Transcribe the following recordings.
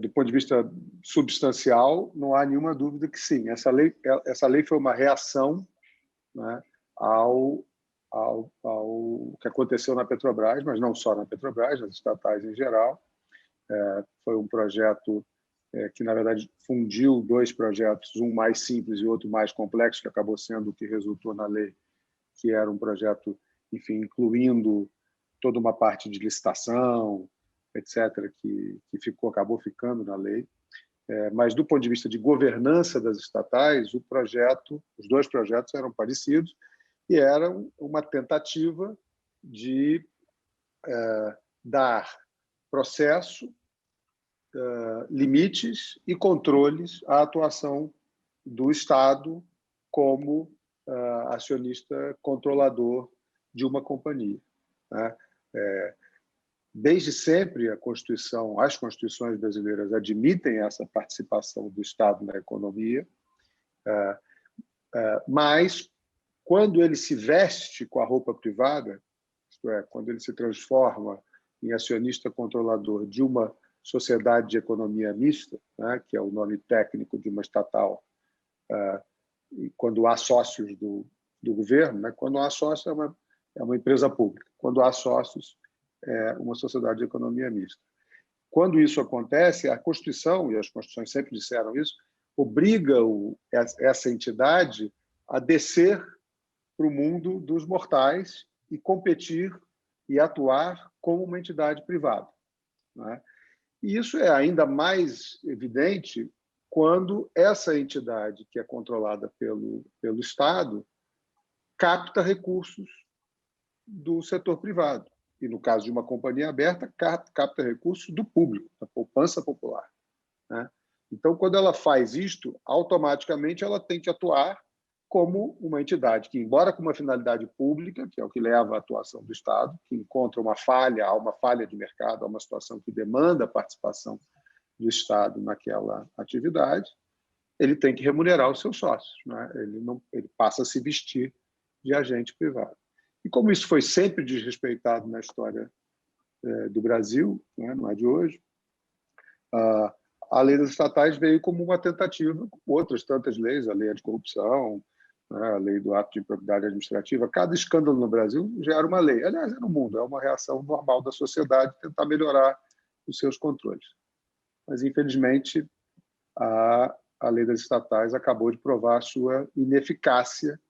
do ponto de vista substancial, não há nenhuma dúvida que sim. Essa lei foi uma reação, né, ao que aconteceu na Petrobras, mas não só na Petrobras, nas estatais em geral. Foi um projeto que, na verdade, fundiu dois projetos, um mais simples e outro mais complexo, que acabou sendo o que resultou na lei, que era um projeto, enfim, incluindo toda uma parte de licitação, etc., que acabou ficando na lei. Mas, do ponto de vista de governança das estatais, os dois projetos eram parecidos e eram uma tentativa de dar processo, limites e controles à atuação do Estado como acionista controlador de uma companhia, né? Desde sempre, as constituições brasileiras admitem essa participação do Estado na economia, mas, quando ele se veste com a roupa privada, isto é, quando ele se transforma em acionista controlador de uma sociedade de economia mista, né, que é o nome técnico de uma estatal, e quando há sócios do governo, né, quando há sócios é uma empresa pública, quando há sócios é uma sociedade de economia mista. Quando isso acontece, a Constituição, e as Constituições sempre disseram isso, obriga essa entidade a descer para o mundo dos mortais e competir e atuar como uma entidade privada, né? E isso é ainda mais evidente quando essa entidade, que é controlada pelo Estado, capta recursos do setor privado. E, no caso de uma companhia aberta, capta recursos do público, da poupança popular, né? Então, quando ela faz isto, automaticamente ela tem que atuar como uma entidade que, embora com uma finalidade pública, que é o que leva à atuação do Estado, que encontra uma falha de mercado, há uma situação que demanda a participação do Estado naquela atividade, ele tem que remunerar os seus sócios, né? Ele passa a se vestir de agente privado. E como isso foi sempre desrespeitado na história do Brasil, né, não é de hoje, a lei das estatais veio como uma tentativa, outras tantas leis, a lei anticorrupção, né, a lei do ato de improbidade administrativa, cada escândalo no Brasil gera uma lei. Aliás, é no mundo, é uma reação normal da sociedade tentar melhorar os seus controles. Mas, infelizmente, a lei das estatais acabou de provar a sua ineficácia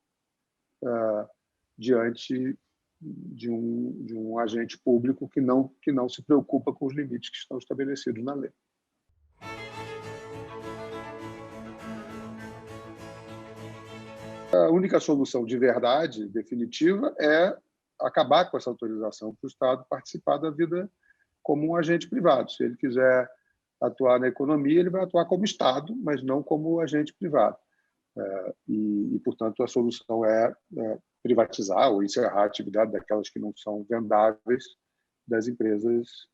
diante de um agente público que não se preocupa com os limites que estão estabelecidos na lei. A única solução de verdade, definitiva, é acabar com essa autorização para o Estado participar da vida como um agente privado. Se ele quiser atuar na economia, ele vai atuar como Estado, mas não como agente privado. Portanto, a solução é privatizar ou encerrar a atividade daquelas que não são vendáveis das empresas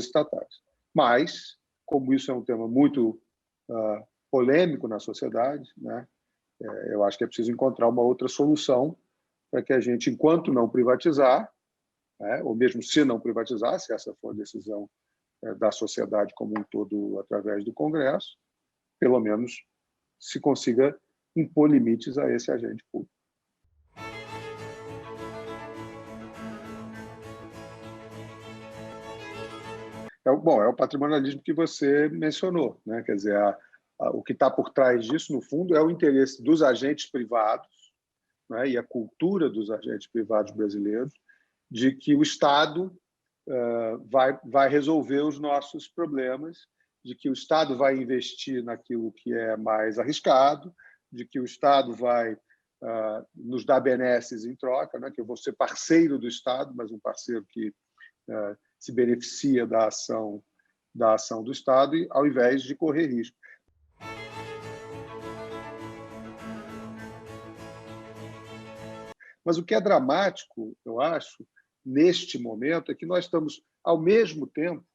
estatais. Mas, como isso é um tema muito polêmico na sociedade, né, eu acho que é preciso encontrar uma outra solução para que a gente, enquanto não privatizar, né, ou mesmo se não privatizar, se essa for a decisão da sociedade como um todo através do Congresso, pelo menos se consiga impor limites a esse agente público. É o patrimonialismo que você mencionou, né? Quer dizer, o que está por trás disso, no fundo, é o interesse dos agentes privados, né, e a cultura dos agentes privados brasileiros de que o Estado vai resolver os nossos problemas, de que o Estado vai investir naquilo que é mais arriscado, de que o Estado vai nos dar benesses em troca, né, que eu vou ser parceiro do Estado, mas um parceiro que se beneficia da ação do Estado, ao invés de correr risco. Mas o que é dramático, eu acho, neste momento, é que nós estamos, ao mesmo tempo,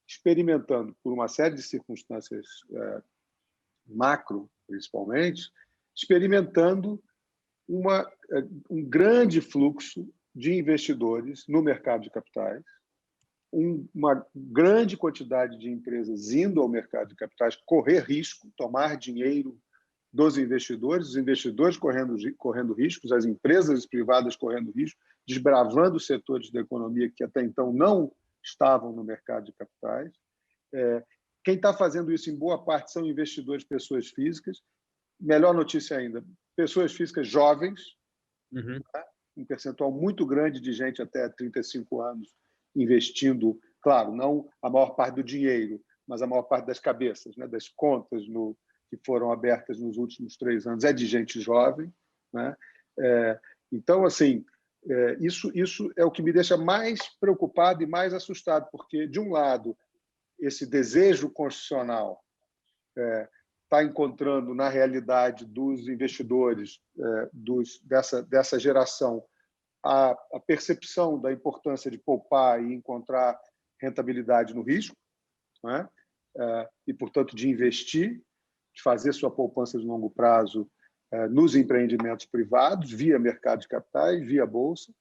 experimentando, por uma série de circunstâncias macro, principalmente, experimentando um grande fluxo de investidores no mercado de capitais, uma grande quantidade de empresas indo ao mercado de capitais correr risco, tomar dinheiro dos investidores, os investidores correndo riscos, as empresas privadas correndo risco, desbravando setores da economia que até então não estavam no mercado de capitais. Quem está fazendo isso, em boa parte, são investidores, pessoas físicas. Melhor notícia ainda, pessoas físicas jovens, tá? Um percentual muito grande de gente até 35 anos investindo, claro, não a maior parte do dinheiro, mas a maior parte das cabeças, né, das contas que foram abertas nos últimos 3 anos, é de gente jovem, né? Então, assim, isso é o que me deixa mais preocupado e mais assustado, porque, de um lado, esse desejo constitucional está encontrando, na realidade dos investidores dessa geração, a percepção da importância de poupar e encontrar rentabilidade no risco, né? E, portanto, de investir, de fazer sua poupança de longo prazo nos empreendimentos privados, via mercado de capitais, via bolsa.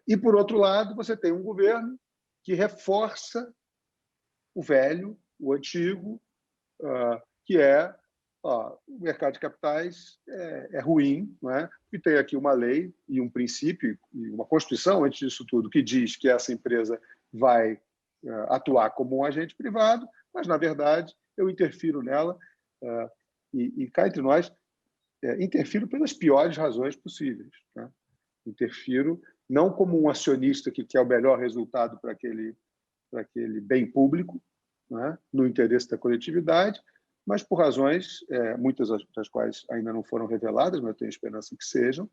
E, por outro lado, você tem um governo que reforça o velho, o antigo, que o mercado de capitais é ruim, não é? E tem aqui uma lei e um princípio, e uma Constituição, antes disso tudo, que diz que essa empresa vai atuar como um agente privado, mas, na verdade, eu interfiro nela e cá entre nós, interfiro pelas piores razões possíveis, né? Interfiro não como um acionista que quer o melhor resultado para aquele bem público, né, no interesse da coletividade, mas por razões, muitas das quais ainda não foram reveladas, mas eu tenho esperança que sejam,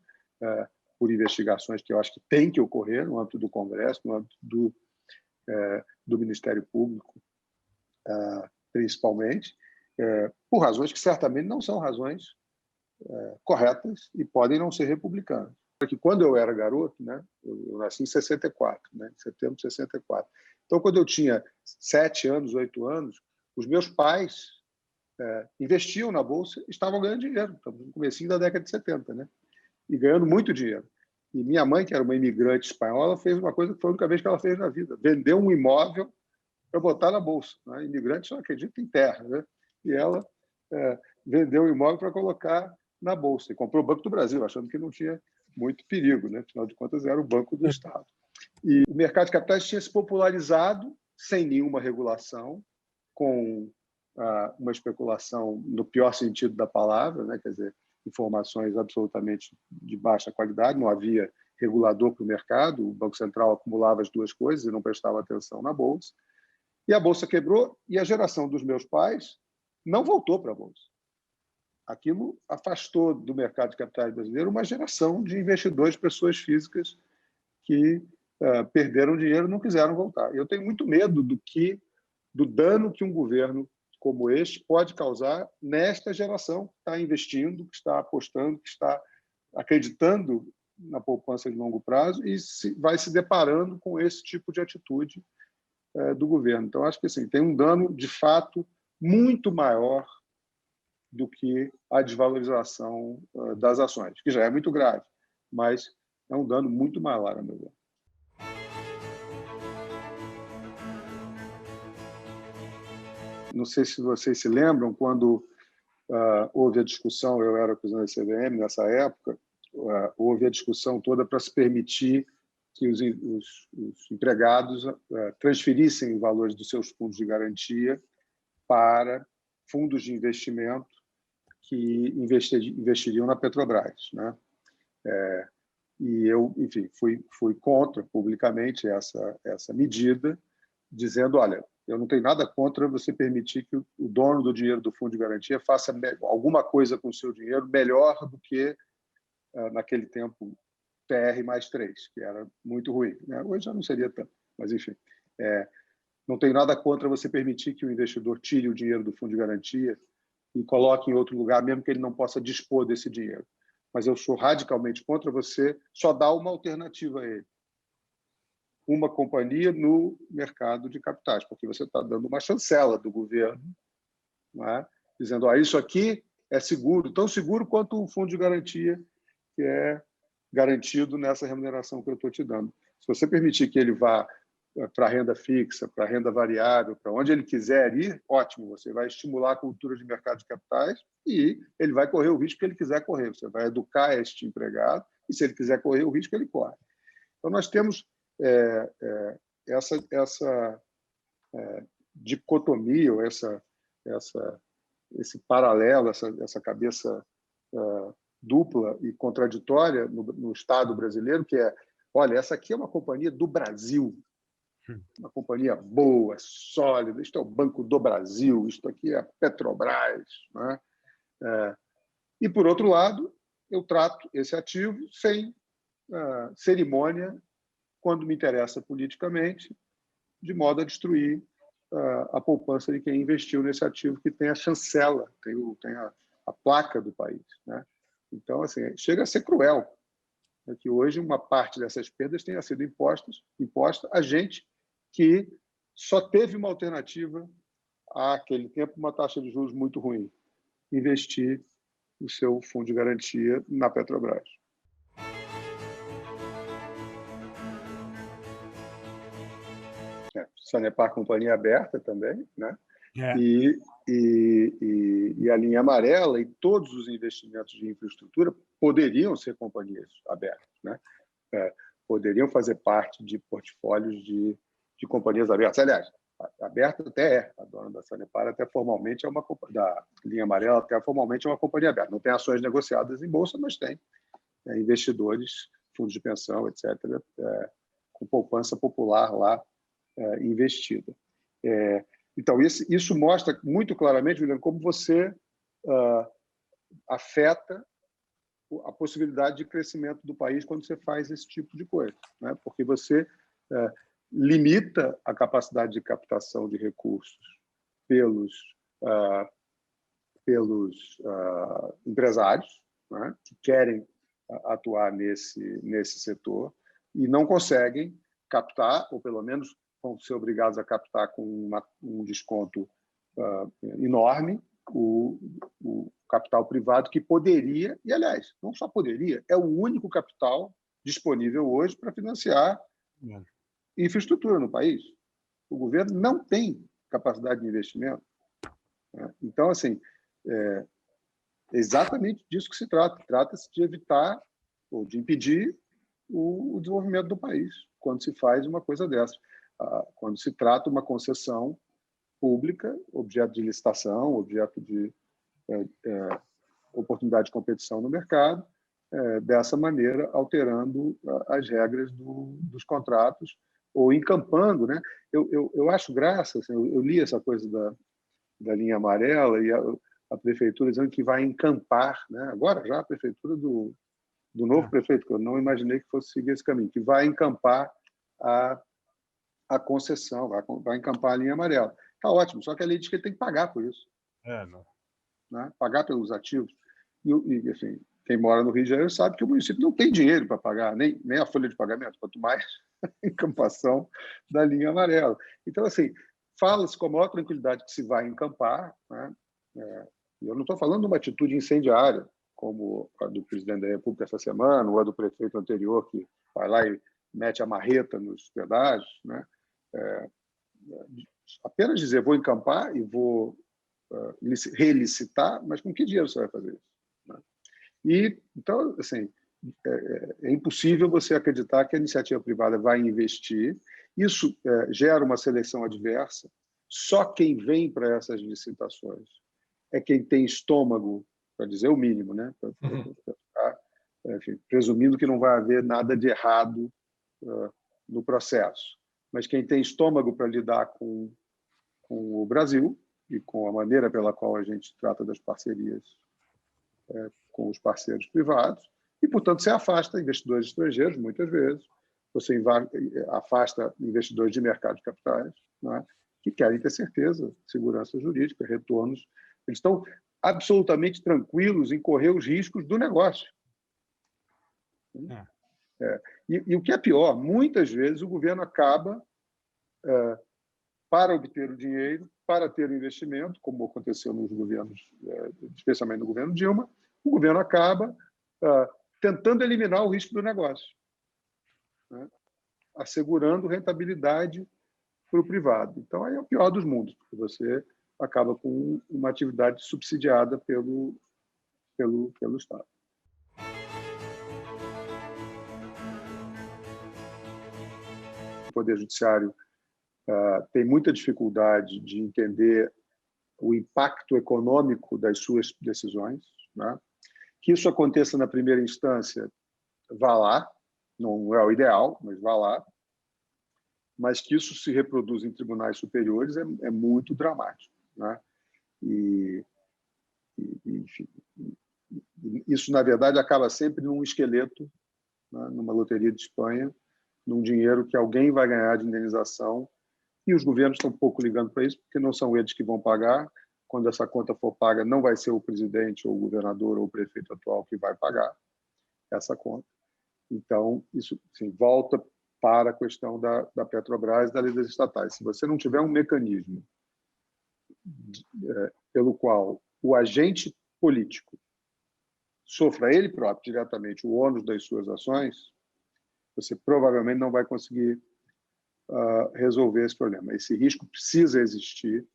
por investigações que eu acho que têm que ocorrer no âmbito do Congresso, no âmbito do Ministério Público, principalmente, por razões que certamente não são razões corretas e podem não ser republicanas. Porque quando eu era garoto, né, eu nasci em 64, né, em setembro de 64. Então, quando eu tinha 7 anos, 8 anos, os meus pais investiam na Bolsa e estavam ganhando dinheiro. Estamos no comecinho da década de 70, né? E ganhando muito dinheiro. E minha mãe, que era uma imigrante espanhola, fez uma coisa que foi a única vez que ela fez na vida. Vendeu um imóvel para botar na Bolsa, né? Imigrante só acredita em terra, né? E ela vendeu o imóvel para colocar na Bolsa. E comprou o Banco do Brasil, achando que não tinha muito perigo, né? Afinal de contas, era o Banco do Estado. E o mercado de capitais tinha se popularizado sem nenhuma regulação, com uma especulação no pior sentido da palavra, né? Quer dizer, informações absolutamente de baixa qualidade, não havia regulador para o mercado, o Banco Central acumulava as duas coisas e não prestava atenção na Bolsa. E a Bolsa quebrou e a geração dos meus pais não voltou para a Bolsa. Aquilo afastou do mercado de capitais brasileiro uma geração de investidores, pessoas físicas que perderam dinheiro e não quiseram voltar. Eu tenho muito medo do dano que um governo como este pode causar nesta geração que está investindo, que está apostando, que está acreditando na poupança de longo prazo e vai se deparando com esse tipo de atitude do governo. Então, acho que assim, tem um dano, de fato, muito maior do que a desvalorização das ações, que já é muito grave, mas é um dano muito maior, a meu ver. Não sei se vocês se lembram, quando houve a discussão, eu era presidente da CVM nessa época, houve a discussão toda para se permitir que os empregados transferissem valores dos seus fundos de garantia para fundos de investimento que investiriam na Petrobras, né? E eu, enfim, fui contra publicamente essa medida, dizendo, olha, eu não tenho nada contra você permitir que o dono do dinheiro do fundo de garantia faça alguma coisa com o seu dinheiro melhor do que, naquele tempo, PR mais 3, que era muito ruim, né? Hoje já não seria tanto, mas, enfim. Não tenho nada contra você permitir que o investidor tire o dinheiro do fundo de garantia e coloque em outro lugar, mesmo que ele não possa dispor desse dinheiro. Mas eu sou radicalmente contra você só dar uma alternativa a ele. Uma companhia no mercado de capitais, porque você está dando uma chancela do governo, não é? Dizendo, isso aqui é seguro, tão seguro quanto o fundo de garantia que é garantido nessa remuneração que eu estou te dando. Se você permitir que ele vá para renda fixa, para renda variável, para onde ele quiser ir, ótimo, você vai estimular a cultura de mercado de capitais e ele vai correr o risco que ele quiser correr. Você vai educar este empregado e, se ele quiser correr o risco, ele corre. Então, nós temos essa dicotomia, ou esse paralelo, essa cabeça dupla e contraditória no Estado brasileiro, que é, olha, essa aqui é uma companhia do Brasil, uma companhia boa, sólida, isto é o Banco do Brasil, isto aqui é a Petrobras. Né? E, por outro lado, eu trato esse ativo sem cerimônia, quando me interessa politicamente, de modo a destruir a poupança de quem investiu nesse ativo, que tem a chancela, tem a placa do país. Né? Então, assim, chega a ser cruel que hoje uma parte dessas perdas tenha sido imposta a gente que só teve uma alternativa àquele tempo, uma taxa de juros muito ruim: investir o seu fundo de garantia na Petrobras. Sanepar, companhia aberta também, né? E a linha amarela e todos os investimentos de infraestrutura poderiam ser companhias abertas, né? Poderiam fazer parte de portfólios de companhias abertas. Aliás, aberta até é. A dona da Sanepar até formalmente é da linha amarela até formalmente é uma companhia aberta. Não tem ações negociadas em bolsa, mas tem investidores, fundos de pensão, etc., com poupança popular lá investida. Então, isso mostra muito claramente, Juliano, como você afeta a possibilidade de crescimento do país quando você faz esse tipo de coisa, né? Porque você limita a capacidade de captação de recursos pelos empresários, né, que querem atuar nesse setor e não conseguem captar, ou pelo menos vão ser obrigados a captar com um desconto enorme, o capital privado que poderia, e, aliás, não só poderia, é o único capital disponível hoje para financiar infraestrutura no país. O governo não tem capacidade de investimento. Né? Então, assim, é exatamente disso que se trata. Trata-se de evitar ou de impedir o desenvolvimento do país quando se faz uma coisa dessa. Quando se trata uma concessão pública, objeto de licitação, objeto de oportunidade de competição no mercado, dessa maneira, alterando as regras dos contratos ou encampando. Né? Eu acho graça, assim, eu li essa coisa da linha amarela e a prefeitura dizendo que vai encampar, né? Agora já a prefeitura do novo prefeito, que eu não imaginei que fosse seguir esse caminho, que vai encampar a concessão, vai encampar a linha amarela. Está ótimo, só que a lei diz que ele tem que pagar por isso. Né? Pagar pelos ativos. E assim, quem mora no Rio de Janeiro sabe que o município não tem dinheiro para pagar, nem a folha de pagamento, quanto mais a encampação da linha amarela. Então, assim, fala-se com a maior tranquilidade que se vai encampar. Né? Eu não estou falando de uma atitude incendiária, como a do presidente da República essa semana, ou a do prefeito anterior, que vai lá e mete a marreta nos pedágios. Né? Apenas dizer, vou encampar e vou relicitar, mas com que dinheiro você vai fazer isso? Né? E, então, assim, é impossível você acreditar que a iniciativa privada vai investir. Isso gera uma seleção adversa. Só quem vem para essas licitações é quem tem estômago, para dizer o mínimo, né? Enfim, presumindo que não vai haver nada de errado no processo. Mas quem tem estômago para lidar com o Brasil e com a maneira pela qual a gente trata das parcerias com os parceiros privados, e, portanto, você afasta investidores estrangeiros, muitas vezes, você afasta investidores de mercado de capitais, né, que querem ter certeza, segurança jurídica, retornos. Eles estão absolutamente tranquilos em correr os riscos do negócio. E o que é pior, muitas vezes o governo acaba, para obter o dinheiro, para ter o investimento, como aconteceu nos governos, especialmente no governo Dilma, o governo acaba tentando eliminar o risco do negócio. Né? assegurando rentabilidade para o privado. Então, aí é o pior dos mundos, porque você acaba com uma atividade subsidiada pelo Estado. O Poder Judiciário tem muita dificuldade de entender o impacto econômico das suas decisões, né? Que isso aconteça na primeira instância, vá lá, não é o ideal, mas vá lá, mas que isso se reproduz em tribunais superiores é muito dramático, né? Enfim, isso, na verdade, acaba sempre num esqueleto, né? Numa loteria de Espanha, num dinheiro que alguém vai ganhar de indenização, e os governos estão um pouco ligando para isso, porque não são eles que vão pagar. Quando essa conta for paga, não vai ser o presidente, ou o governador, ou o prefeito atual que vai pagar essa conta. Então, isso assim, volta para a questão da Petrobras e da lei das estatais. Se você não tiver um mecanismo pelo qual o agente político sofra ele próprio diretamente o ônus das suas ações, você provavelmente não vai conseguir resolver esse problema. Esse risco precisa existir,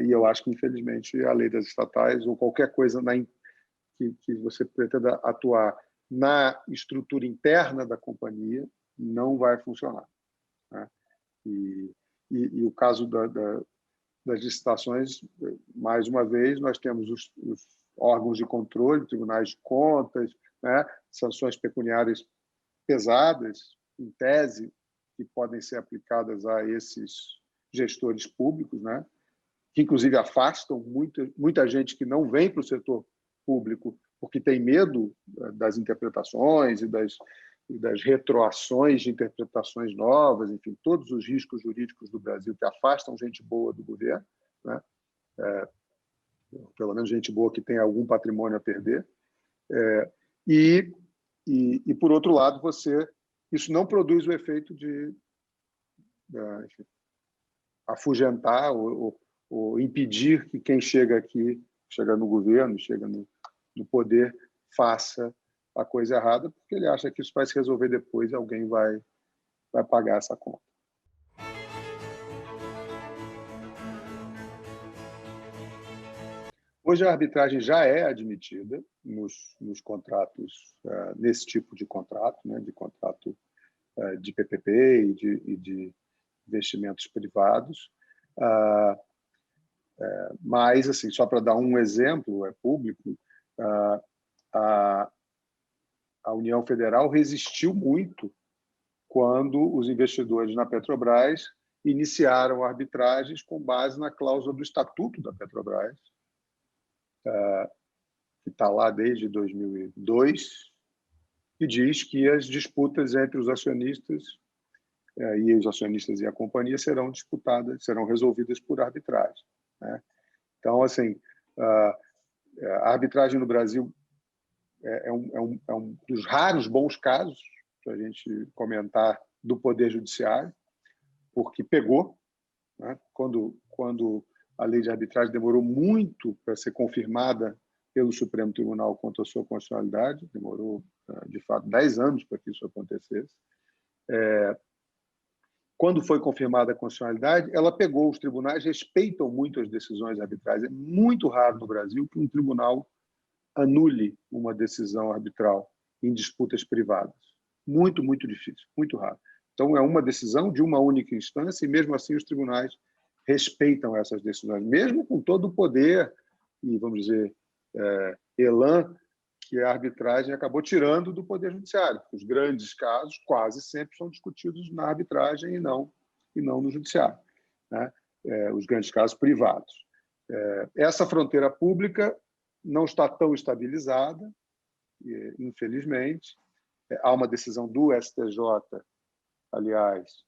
e eu acho que, infelizmente, a lei das estatais ou qualquer coisa que você pretenda atuar na estrutura interna da companhia não vai funcionar, né? E o caso das licitações, mais uma vez, nós temos os órgãos de controle, tribunais de contas, né? Sanções pecuniárias pesadas, em tese, que podem ser aplicadas a esses gestores públicos, né? Que, inclusive, afastam muita gente que não vem para o setor público porque tem medo das interpretações e das retroações de interpretações novas, enfim, todos os riscos jurídicos do Brasil que afastam gente boa do governo, né? Pelo menos gente boa que tem algum patrimônio a perder. E, por outro lado, isso não produz o efeito de enfim, afugentar ou impedir que quem chega aqui, chega no governo, chega no poder, faça a coisa errada, porque ele acha que isso vai se resolver depois e alguém vai pagar essa conta. Hoje a arbitragem já é admitida nos contratos, nesse tipo de contrato, né, de contrato de PPP e de investimentos privados. Mas, assim, só para dar um exemplo, público, a União Federal resistiu muito quando os investidores na Petrobras iniciaram arbitragens com base na cláusula do Estatuto da Petrobras, que está lá desde 2002, que diz que as disputas entre os acionistas e a companhia serão resolvidas por arbitragem, né? Então, assim, a arbitragem no Brasil é um dos raros bons casos para a gente comentar do Poder Judiciário, porque pegou, né? Quando a lei de arbitragem demorou muito para ser confirmada pelo Supremo Tribunal quanto à sua constitucionalidade, demorou, de fato, 10 anos para que isso acontecesse. Quando foi confirmada a constitucionalidade, ela pegou. Os tribunais respeitam muito as decisões arbitrais. É muito raro no Brasil que um tribunal anule uma decisão arbitral em disputas privadas. Muito, muito difícil, muito raro. Então, é uma decisão de uma única instância e, mesmo assim, os tribunais respeitam essas decisões, mesmo com todo o poder e, vamos dizer, elan que a arbitragem acabou tirando do Poder Judiciário. Os grandes casos quase sempre são discutidos na arbitragem e não no Judiciário, né? Os grandes casos privados. Essa fronteira pública não está tão estabilizada, infelizmente. Há uma decisão do STJ, aliás,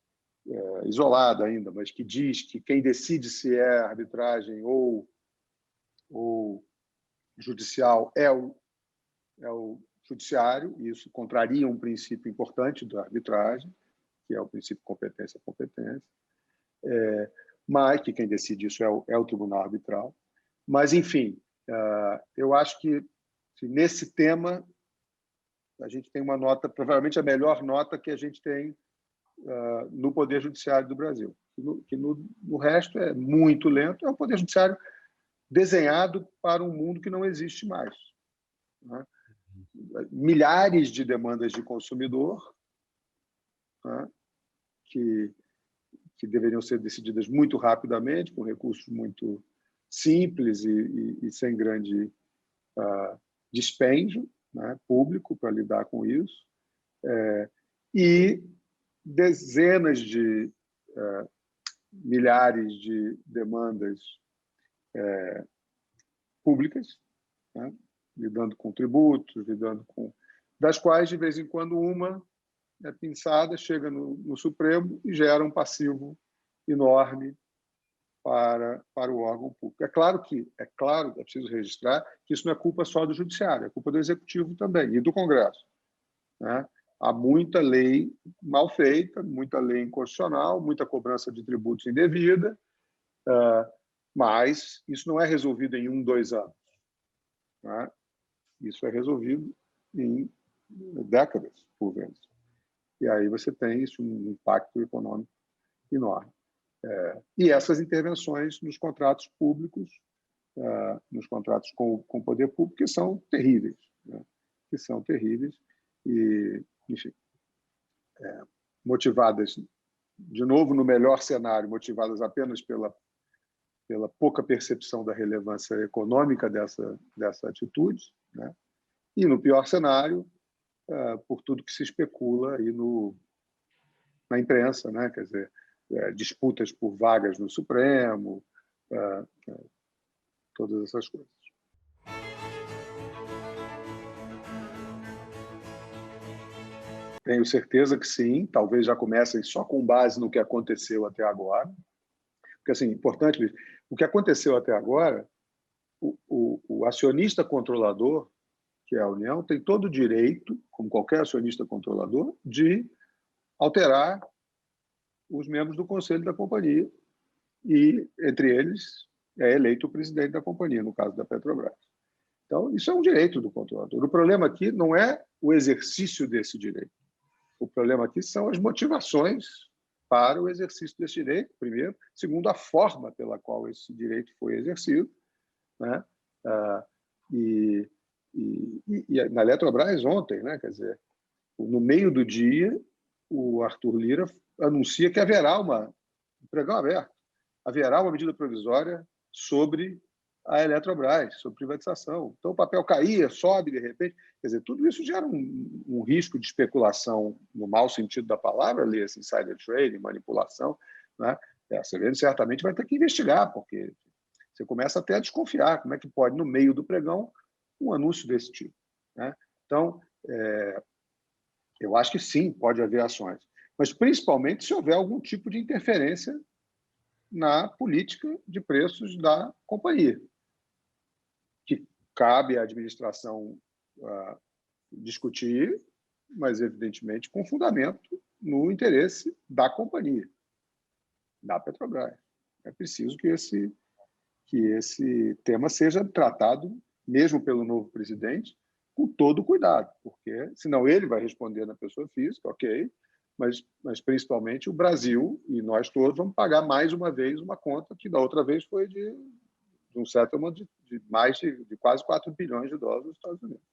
isolada ainda, mas que diz que quem decide se é arbitragem ou judicial é o judiciário, e isso contraria um princípio importante da arbitragem, que é o princípio competência-competência, mas que quem decide isso é o tribunal arbitral. Mas, enfim, eu acho que nesse tema a gente tem uma nota, provavelmente a melhor nota que a gente tem no Poder Judiciário do Brasil. No resto é muito lento, é um Poder Judiciário desenhado para um mundo que não existe mais. Né? Milhares de demandas de consumidor, né, que deveriam ser decididas muito rapidamente, com recursos muito simples e sem grande dispêndio, né, público para lidar com isso, e dezenas de milhares de demandas públicas, né, lidando com tributos, das quais, de vez em quando, uma é pinçada, chega no Supremo e gera um passivo enorme para o órgão público. É preciso registrar que isso não é culpa só do Judiciário, é culpa do Executivo também e do Congresso. Né? Há muita lei mal feita, muita lei inconstitucional, muita cobrança de tributos indevida, mas isso não é resolvido em 1, 2 anos. Né? Isso é resolvido em décadas, por vezes. E aí você tem isso, um impacto econômico enorme. E essas intervenções nos contratos públicos, nos contratos com o poder público, que são terríveis. Né? Que são terríveis e, enfim, motivadas, de novo, no melhor cenário, motivadas apenas pela pouca percepção da relevância econômica dessa atitude, né? E, no pior cenário, por tudo que se especula aí na imprensa, né? Quer dizer, disputas por vagas no Supremo, todas essas coisas. Tenho certeza que sim, talvez já comecem só com base no que aconteceu até agora. Porque, assim, importante, o que aconteceu até agora, o acionista controlador, que é a União, tem todo o direito, como qualquer acionista controlador, de alterar os membros do conselho da companhia e, entre eles, é eleito o presidente da companhia, no caso da Petrobras. Então, isso é um direito do controlador. O problema aqui não é o exercício desse direito. O problema aqui são as motivações para o exercício desse direito, primeiro. Segundo, a forma pela qual esse direito foi exercido. Né? E na Eletrobras ontem, né? Quer dizer, no meio do dia, o Arthur Lira anuncia que haverá um pregão aberto, haverá uma medida provisória sobre a Eletrobras, sobre privatização. Então, o papel caía, sobe de repente. Quer dizer, tudo isso gera um risco de especulação, no mau sentido da palavra, lê-se insider trading, manipulação. Né? A CVM certamente vai ter que investigar, porque você começa até a desconfiar como é que pode, no meio do pregão, um anúncio desse tipo. Né? Então, eu acho que sim, pode haver ações, mas principalmente se houver algum tipo de interferência na política de preços da companhia, que cabe à administração discutir, mas, evidentemente, com fundamento no interesse da companhia, da Petrobras. É preciso que esse tema seja tratado, mesmo pelo novo presidente, com todo o cuidado, porque senão ele vai responder na pessoa física, ok, mas principalmente o Brasil e nós todos vamos pagar mais uma vez uma conta que da outra vez foi de um settlement de mais de quase 4 bilhões de dólares nos Estados Unidos.